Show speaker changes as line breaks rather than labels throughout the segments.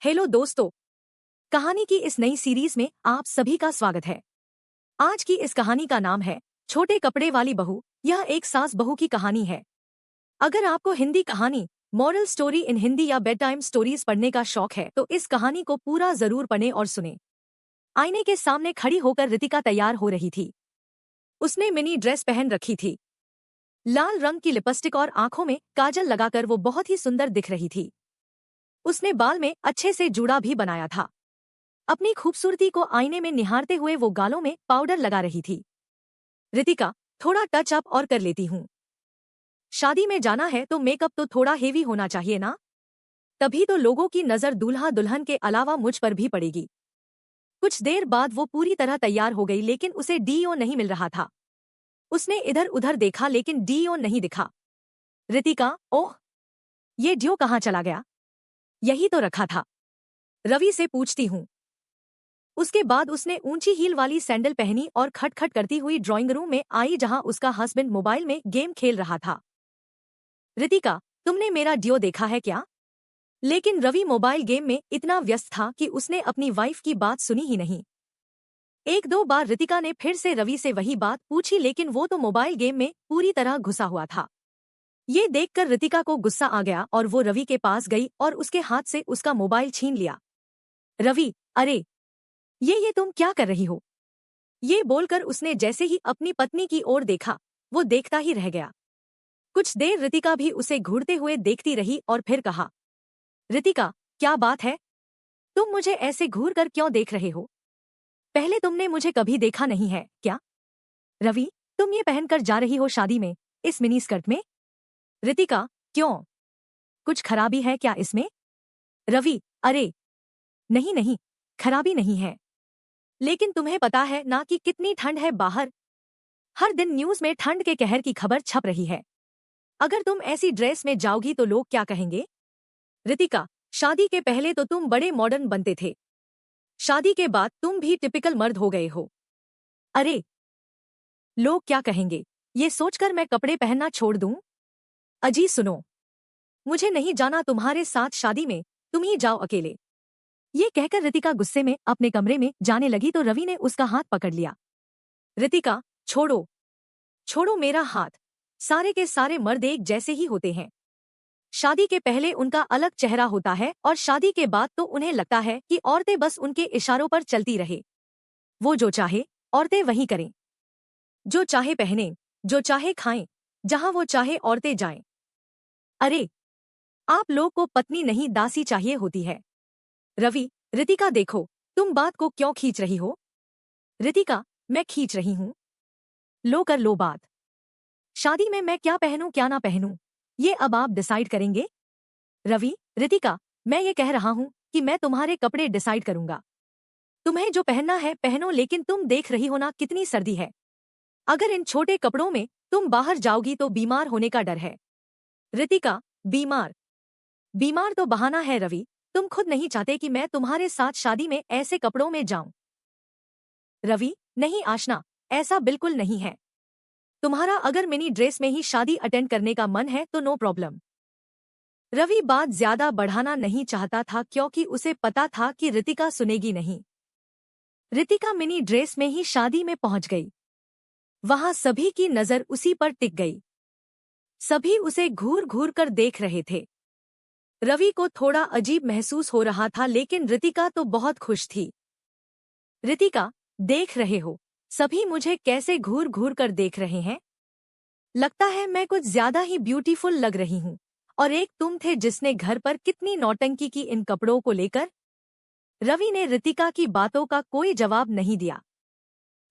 Hello दोस्तों, कहानी की इस नई सीरीज में आप सभी का स्वागत है। आज की इस कहानी का नाम है छोटे कपड़े वाली बहू। यह एक सास बहू की कहानी है। अगर आपको हिंदी कहानी, मॉरल स्टोरी इन हिंदी या बेड टाइम स्टोरीज पढ़ने का शौक है तो इस कहानी को पूरा जरूर पढ़ें और सुने। आईने के सामने खड़ी होकर रितिका तैयार हो रही थी। उसने मिनी ड्रेस पहन रखी थी। लाल रंग की लिपस्टिक और आंखों में काजल लगाकर वो बहुत ही सुंदर दिख रही थी। उसने बाल में अच्छे से जूड़ा भी बनाया था। अपनी खूबसूरती को आईने में निहारते हुए वो गालों में पाउडर लगा रही थी। रितिका, थोड़ा टच अप और कर लेती हूँ। शादी में जाना है तो मेकअप तो थोड़ा हेवी होना चाहिए ना, तभी तो लोगों की नजर दूल्हा दुल्हन के अलावा मुझ पर भी पड़ेगी। कुछ देर बाद वो पूरी तरह तैयार हो गई लेकिन उसे डीओ नहीं मिल रहा था। उसने इधर उधर देखा लेकिन डीओ नहीं दिखा। रितिका, ओह, ये ड्यू कहाँ चला गया? यही तो रखा था। रवि से पूछती हूँ। उसके बाद उसने ऊंची हील वाली सैंडल पहनी और खटखट करती हुई ड्राइंग रूम में आई जहां उसका हस्बैंड मोबाइल में गेम खेल रहा था। रितिका, तुमने मेरा ड्यू देखा है क्या? लेकिन रवि मोबाइल गेम में इतना व्यस्त था कि उसने अपनी वाइफ की बात सुनी ही नहीं। एक दो बार रितिका ने फिर से रवि से वही बात पूछी लेकिन वो तो मोबाइल गेम में पूरी तरह घुसा हुआ था। ये देखकर रितिका को गुस्सा आ गया और वो रवि के पास गई और उसके हाथ से उसका मोबाइल छीन लिया। रवि, अरे ये तुम क्या कर रही हो? ये बोलकर उसने जैसे ही अपनी पत्नी की ओर देखा, वो देखता ही रह गया। कुछ देर रितिका भी उसे घूरते हुए देखती रही और फिर कहा, रितिका, क्या बात है? तुम मुझे ऐसे घूर कर क्यों देख रहे हो? पहले तुमने मुझे कभी देखा नहीं है क्या? रवि, तुम ये पहनकर जा रही हो शादी में, इस मिनी स्कर्ट में? रितिका, क्यों? कुछ खराबी है क्या इसमें? रवि, अरे नहीं नहीं, खराबी नहीं है। लेकिन तुम्हें पता है ना कि कितनी ठंड है बाहर। हर दिन न्यूज में ठंड के कहर की खबर छप रही है। अगर तुम ऐसी ड्रेस में जाओगी तो लोग क्या कहेंगे? रितिका, शादी के पहले तो तुम बड़े मॉडर्न बनते थे। शादी के बाद तुम भी टिपिकल मर्द हो गए हो। अरे, लोग क्या कहेंगे, ये सोचकर मैं कपड़े पहनना छोड़ दूं? अजी सुनो, मुझे नहीं जाना तुम्हारे साथ शादी में, तुम ही जाओ अकेले। ये कहकर रितिका गुस्से में अपने कमरे में जाने लगी तो रवि ने उसका हाथ पकड़ लिया। रितिका, छोड़ो, छोड़ो मेरा हाथ। सारे के सारे मर्द एक जैसे ही होते हैं। शादी के पहले उनका अलग चेहरा होता है और शादी के बाद तो उन्हें लगता है कि औरतें बस उनके इशारों पर चलती रहे। वो जो चाहे औरतें वही करें, जो चाहे पहने, जो चाहे खाएं, जहां वो चाहे औरतें जाएं। अरे, आप लोग को पत्नी नहीं दासी चाहिए होती है। रवि, रितिका देखो, तुम बात को क्यों खींच रही हो? रितिका, मैं खींच रही हूं? लो कर लो बात। शादी में मैं क्या पहनूं क्या ना पहनूं, ये अब आप डिसाइड करेंगे। रवि, रितिका, मैं ये कह रहा हूं कि मैं तुम्हारे कपड़े डिसाइड करूंगा। तुम्हें जो पहनना है पहनो लेकिन तुम देख रही हो ना कितनी सर्दी है। अगर इन छोटे कपड़ों में तुम बाहर जाओगी तो बीमार होने का डर है। रितिका, बीमार? बीमार तो बहाना है रवि, तुम खुद नहीं चाहते कि मैं तुम्हारे साथ शादी में ऐसे कपड़ों में जाऊं। रवि, नहीं आशना, ऐसा बिल्कुल नहीं है। तुम्हारा अगर मिनी ड्रेस में ही शादी अटेंड करने का मन है तो नो प्रॉब्लम। रवि बात ज्यादा बढ़ाना नहीं चाहता था क्योंकि उसे पता था कि रितिका सुनेगी नहीं। रितिका मिनी ड्रेस में ही शादी में पहुंच गई। वहां सभी की नजर उसी पर टिक गई। सभी उसे घूर घूर कर देख रहे थे। रवि को थोड़ा अजीब महसूस हो रहा था लेकिन रितिका तो बहुत खुश थी। रितिका, देख रहे हो, सभी मुझे कैसे घूर घूर कर देख रहे हैं। लगता है मैं कुछ ज्यादा ही ब्यूटीफुल लग रही हूँ। और एक तुम थे जिसने घर पर कितनी नौटंकी की इन कपड़ों को लेकर। रवि ने रितिका की बातों का कोई जवाब नहीं दिया।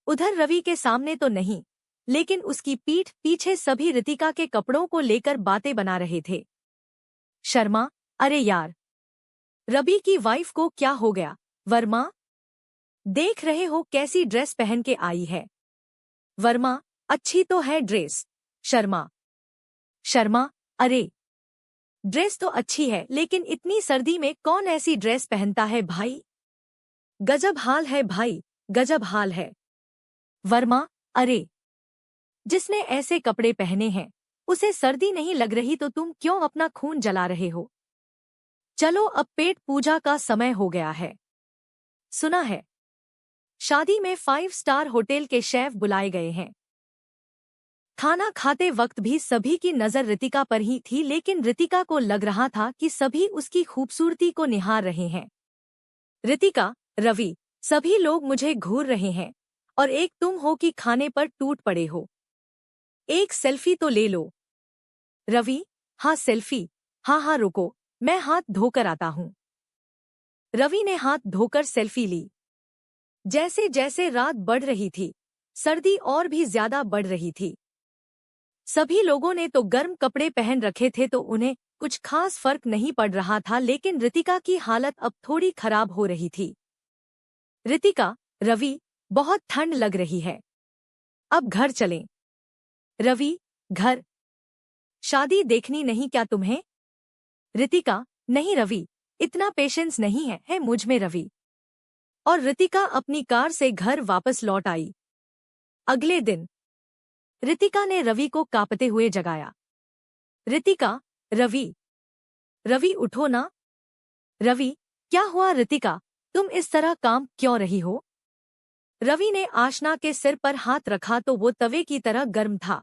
उधर रवि के सामने तो नहीं, लेकिन उसकी पीठ पीछे सभी रितिका के कपड़ों को लेकर बातें बना रहे थे। शर्मा, अरे यार, रवि की वाइफ को क्या हो गया? वर्मा, देख रहे हो कैसी ड्रेस पहन के आई है। वर्मा, अच्छी तो है ड्रेस। शर्मा, शर्मा, अरे ड्रेस तो अच्छी है लेकिन इतनी सर्दी में कौन ऐसी ड्रेस पहनता है भाई। गजब हाल है भाई, गजब हाल है। वर्मा, अरे जिसने ऐसे कपड़े पहने हैं उसे सर्दी नहीं लग रही तो तुम क्यों अपना खून जला रहे हो? चलो अब पेट पूजा का समय हो गया है। सुना है शादी में 5 स्टार होटल के शेफ बुलाए गए हैं। खाना खाते वक्त भी सभी की नजर रितिका पर ही थी, लेकिन रितिका को लग रहा था कि सभी उसकी खूबसूरती को निहार रहे हैं। रितिका, रवि, सभी लोग मुझे घूर रहे हैं और एक तुम हो कि खाने पर टूट पड़े हो। एक सेल्फी तो ले लो। रवि, हाँ सेल्फी, हाँ हाँ रुको, मैं हाथ धोकर आता हूँ। रवि ने हाथ धोकर सेल्फी ली। जैसे जैसे रात बढ़ रही थी, सर्दी और भी ज्यादा बढ़ रही थी। सभी लोगों ने तो गर्म कपड़े पहन रखे थे तो उन्हें कुछ खास फर्क नहीं पड़ रहा था, लेकिन रितिका की हालत अब थोड़ी खराब हो रही थी। रितिका, रवि, बहुत ठंड लग रही है, अब घर चलें। रवि, घर? शादी देखनी नहीं क्या तुम्हें? रितिका, नहीं रवि, इतना पेशेंस नहीं है मुझ में रवि। और रितिका अपनी कार से घर वापस लौट आई। अगले दिन रितिका ने रवि को कांपते हुए जगाया। रितिका, रवि, रवि उठो ना। रवि, क्या हुआ रितिका, तुम इस तरह काम क्यों रही हो? रवि ने आशना के सिर पर हाथ रखा तो वो तवे की तरह गर्म था।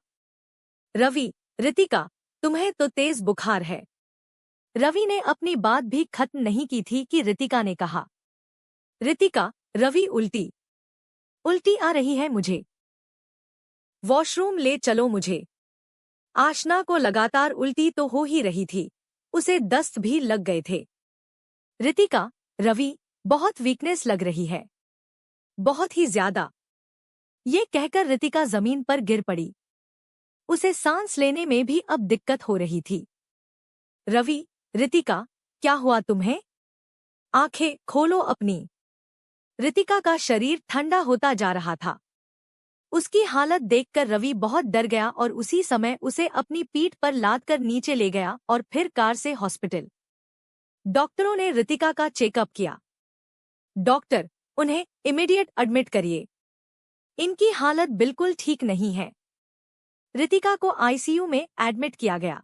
रवि, रितिका, तुम्हें तो तेज बुखार है। रवि ने अपनी बात भी खत्म नहीं की थी कि रितिका ने कहा। रितिका, रवि, उल्टी उल्टी आ रही है मुझे, वॉशरूम ले चलो मुझे। आशना को लगातार उल्टी तो हो ही रही थी, उसे दस्त भी लग गए थे। रितिका, रवि, बहुत वीकनेस लग रही है, बहुत ही ज्यादा। ये कहकर रितिका जमीन पर गिर पड़ी। उसे सांस लेने में भी अब दिक्कत हो रही थी। रवि, रितिका, क्या हुआ तुम्हें? आंखें खोलो अपनी। रितिका का शरीर ठंडा होता जा रहा था। उसकी हालत देखकर रवि बहुत डर गया और उसी समय उसे अपनी पीठ पर लाद कर नीचे ले गया और फिर कार से हॉस्पिटल। डॉक्टरों ने रितिका का चेकअप किया। डॉक्टर, उन्हें इमीडिएट एडमिट करिए, इनकी हालत बिल्कुल ठीक नहीं है। रितिका को आईसीयू में एडमिट किया गया।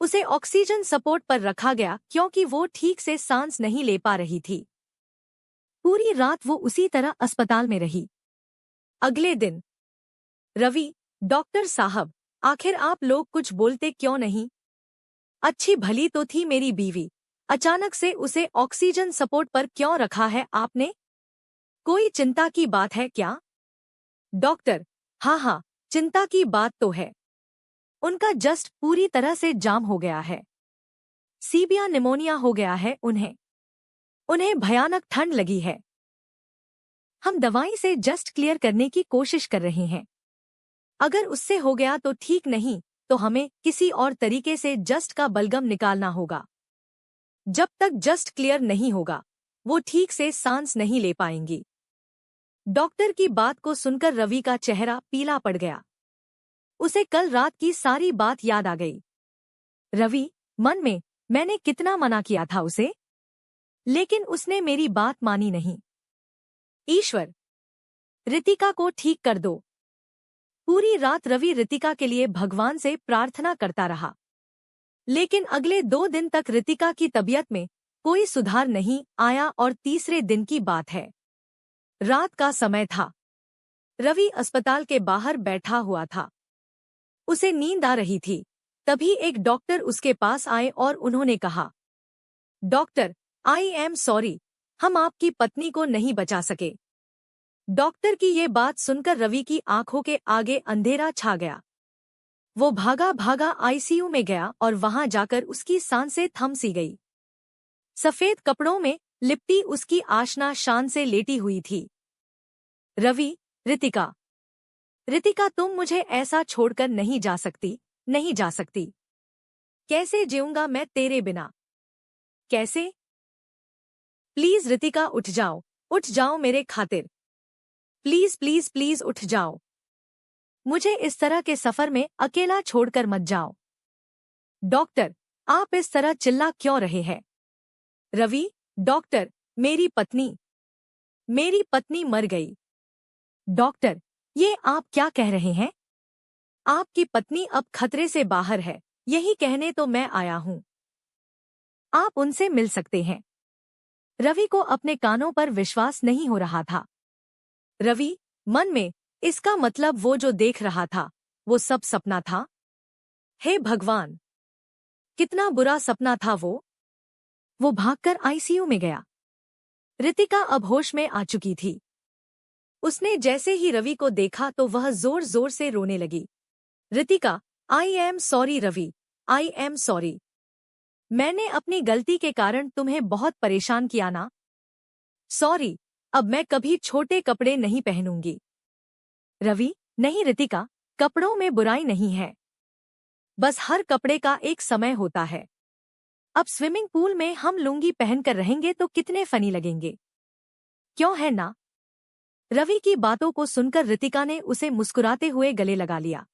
उसे ऑक्सीजन सपोर्ट पर रखा गया क्योंकि वो ठीक से सांस नहीं ले पा रही थी। पूरी रात वो उसी तरह अस्पताल में रही। अगले दिन रवि, डॉक्टर साहब, आखिर आप लोग कुछ बोलते क्यों नहीं? अच्छी भली तो थी मेरी बीवी, अचानक से उसे ऑक्सीजन सपोर्ट पर क्यों रखा है आपने? कोई चिंता की बात है क्या? डॉक्टर, हाँ हाँ, चिंता की बात तो है। उनका जस्ट पूरी तरह से जाम हो गया है, सीवियर निमोनिया हो गया है उन्हें। उन्हें भयानक ठंड लगी है। हम दवाई से जस्ट क्लियर करने की कोशिश कर रहे हैं। अगर उससे हो गया तो ठीक, नहीं तो हमें किसी और तरीके से जस्ट का बलगम निकालना होगा। जब तक जस्ट क्लियर नहीं होगा वो ठीक से सांस नहीं ले पाएंगी। डॉक्टर की बात को सुनकर रवि का चेहरा पीला पड़ गया। उसे कल रात की सारी बात याद आ गई। रवि, मन में मैंने कितना मना किया था उसे, लेकिन उसने मेरी बात मानी नहीं। ईश्वर, रितिका को ठीक कर दो। पूरी रात रवि रितिका के लिए भगवान से प्रार्थना करता रहा, लेकिन अगले 2 दिन तक रितिका की तबीयत में कोई सुधार नहीं आया और तीसरे दिन की बात है। रात का समय था। रवि अस्पताल के बाहर बैठा हुआ था। उसे नींद आ रही थी। तभी एक डॉक्टर उसके पास आए और उन्होंने कहा, डॉक्टर, आई एम सॉरी, हम आपकी पत्नी को नहीं बचा सके। डॉक्टर की ये बात सुनकर रवि की आंखों के आगे अंधेरा छा गया। वो भागा भागा आईसीयू में गया और वहां जाकर उसकी सांसें थम सी गई। सफेद कपड़ों में लिपटी उसकी आशना शान से लेटी हुई थी। रवि, रितिका, रितिका, तुम मुझे ऐसा छोड़कर नहीं जा सकती, नहीं जा सकती। कैसे जीऊंगा मैं तेरे बिना, कैसे? प्लीज रितिका, उठ जाओ मेरे खातिर। प्लीज प्लीज प्लीज उठ जाओ। मुझे इस तरह के सफर में अकेला छोड़कर मत जाओ। डॉक्टर, आप इस तरह चिल्ला क्यों रहे हैं? रवि, डॉक्टर, मेरी पत्नी मर गई। डॉक्टर, ये आप क्या कह रहे हैं? आपकी पत्नी अब खतरे से बाहर है, यही कहने तो मैं आया हूं। आप उनसे मिल सकते हैं। रवि को अपने कानों पर विश्वास नहीं हो रहा था। रवि मन में, इसका मतलब वो जो देख रहा था वो सब सपना था। हे भगवान, कितना बुरा सपना था वो। वो भागकर आईसीयू में गया। रितिका अब होश में आ चुकी थी। उसने जैसे ही रवि को देखा तो वह जोर जोर से रोने लगी। Ritika, I am sorry Ravi, I am sorry. मैंने अपनी गलती के कारण तुम्हें बहुत परेशान किया ना। सॉरी, अब मैं कभी छोटे कपड़े नहीं पहनूंगी। रवि, नहीं रितिका, कपड़ों में बुराई नहीं है। बस हर कपड़े का एक समय होता है। अब स्विमिंग पूल में हम लुंगी पहनकर रहेंगे तो कितने फनी लगेंगे, क्यों है ना। रवि की बातों को सुनकर रितिका ने उसे मुस्कुराते हुए गले लगा लिया।